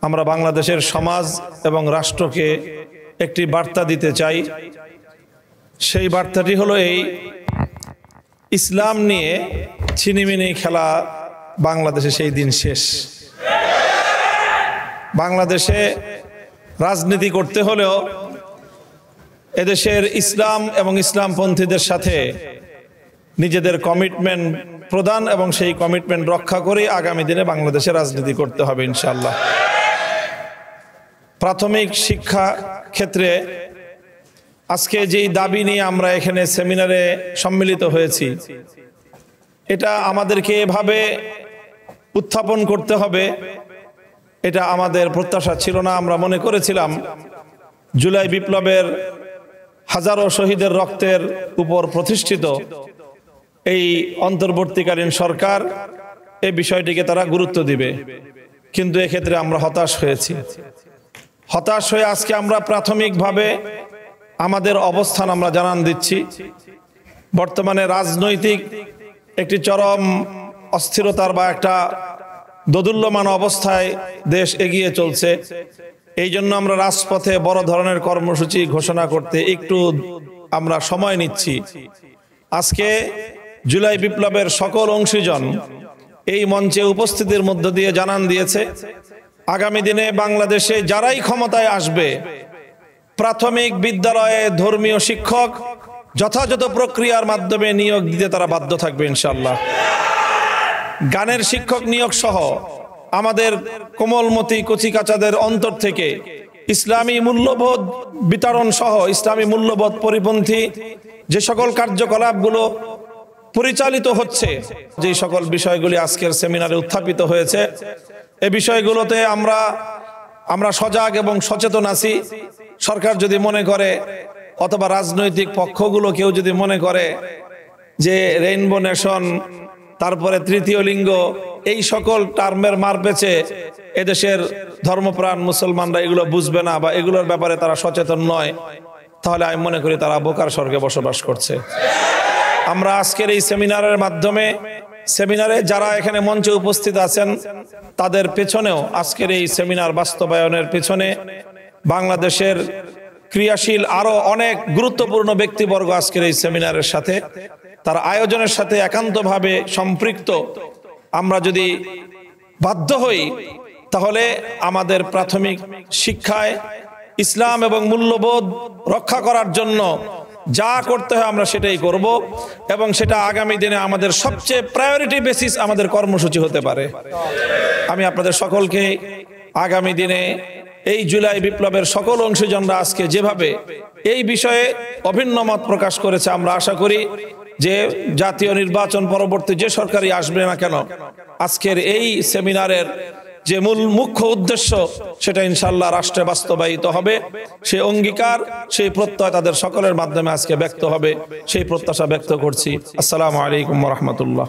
আমরা বাংলাদেশের সমাজ এবং রাষ্ট্রকে একটি বার্তা দিতে চাই। সেই বার্তাটি হলো এই: ইসলাম নিয়ে ছিনিমিনি খেলা বাংলাদেশে সেই দিন শেষ। বাংলাদেশে রাজনীতি করতে হলেও এদেশের ইসলাম এবং ইসলামপন্থীদের সাথে নিজেদের কমিটমেন্ট প্রদান এবং সেই কমিটমেন্ট রক্ষা করে আগামী দিনে বাংলাদেশে রাজনীতি করতে হবে ইনশাআল্লাহ। প্রাথমিক শিক্ষা ক্ষেত্রে আজকে যেই দাবি নিয়ে আমরা এখানে সেমিনারে সম্মিলিত হয়েছি, এটা আমাদেরকে এভাবে উত্থাপন করতে হবে, এটা আমাদের প্রত্যাশা ছিল না। আমরা মনে করেছিলাম জুলাই বিপ্লবের হাজারো শহীদের রক্তের উপর প্রতিষ্ঠিত এই অন্তর্বর্তীকালীন সরকার এই বিষয়টিকে তারা গুরুত্ব দিবে, কিন্তু এক্ষেত্রে আমরা হতাশ হয়েছি। হতাশ হয়ে আজকে আমরা প্রাথমিকভাবে আমাদের অবস্থান আমরা জানান দিচ্ছি। বর্তমানে রাজনৈতিক একটি চরম অস্থিরতার বা একটা দোদুল্যমান অবস্থায় দেশ এগিয়ে চলছে। এই জন্য আমরা রাজপথে বড় ধরনের কর্মসূচি ঘোষণা করতে একটু আমরা সময় নিচ্ছি। আজকে জুলাই বিপ্লবের সকল অংশীজন এই মঞ্চে উপস্থিতির মধ্য দিয়ে জানান দিয়েছে, আগামী দিনে বাংলাদেশে যারাই ক্ষমতায় আসবে, প্রাথমিক বিদ্যালয়ে ধর্মীয় শিক্ষক যথাযথ প্রক্রিয়ার মাধ্যমে নিয়োগ দিতে তারা বাধ্য থাকবে ইনশাআল্লাহ। গানের শিক্ষক নিয়োগ সহ আমাদের কোমলমতি কচিকাচাদের অন্তর থেকে ইসলামী মূল্যবোধ বিতরণ সহ ইসলামী মূল্যবোধ পরিপন্থী যে সকল কার্যকলাপগুলো পরিচালিত হচ্ছে, যে সকল বিষয়গুলি আজকের সেমিনারে উত্থাপিত হয়েছে, এই বিষয়গুলোতে আমরা সজাগ এবং সচেতন আছি। সরকার যদি মনে করে অথবা রাজনৈতিক পক্ষগুলো কেউ যদি মনে করে যে রেইনবো নেশন, তারপরে তৃতীয় লিঙ্গ, এই সকল টার্মের মার পেছে এদেশের ধর্মপ্রাণ মুসলমানরা এগুলো বুঝবে না বা এগুলোর ব্যাপারে তারা সচেতন নয়, তাহলে আমি মনে করি তারা বোকার স্বর্গে বসবাস করছে। আমরা আজকের এই সেমিনারের মাধ্যমে, সেমিনারে যারা এখানে মঞ্চে উপস্থিত আছেন তাদের পেছনেও, আজকের এই সেমিনার বাস্তবায়নের পেছনে বাংলাদেশের ক্রিয়াশীল আরো অনেক গুরুত্বপূর্ণ ব্যক্তিবর্গ আজকের এই সেমিনারের সাথে, তার আয়োজনের সাথে একান্তভাবে সম্পৃক্ত। আমরা যদি বাধ্য হই তাহলে আমাদের প্রাথমিক শিক্ষায় ইসলাম এবং মূল্যবোধ রক্ষা করার জন্য যা করতে হয় আমরা সেটাই করব, এবং সেটা আগামী দিনে আমাদের সবচেয়ে প্রায়োরিটি বেসিস আমাদের কর্মসূচি হতে পারে। আমি আপনাদের সকলকে আগামী দিনে এই জুলাই বিপ্লবের সকল অংশীজনরা আজকে যেভাবে এই বিষয়ে অভিন্ন মত প্রকাশ করেছে, আমরা আশা করি যে জাতীয় নির্বাচন পরবর্তী যে সরকারই আসবে না কেন, আজকের এই সেমিনারের যে মুখ্য উদ্দেশ্য সেটা ইনশাআল্লাহ রাষ্ট্রে বাস্তবায়িত হবে। সেই অঙ্গীকার, সেই প্রত্যয় তাদের সকলের মাধ্যমে আজকে ব্যক্ত হবে, সেই প্রত্যাশা ব্যক্ত করছি। আসসালামু আলাইকুম ওয়া রাহমাতুল্লাহ।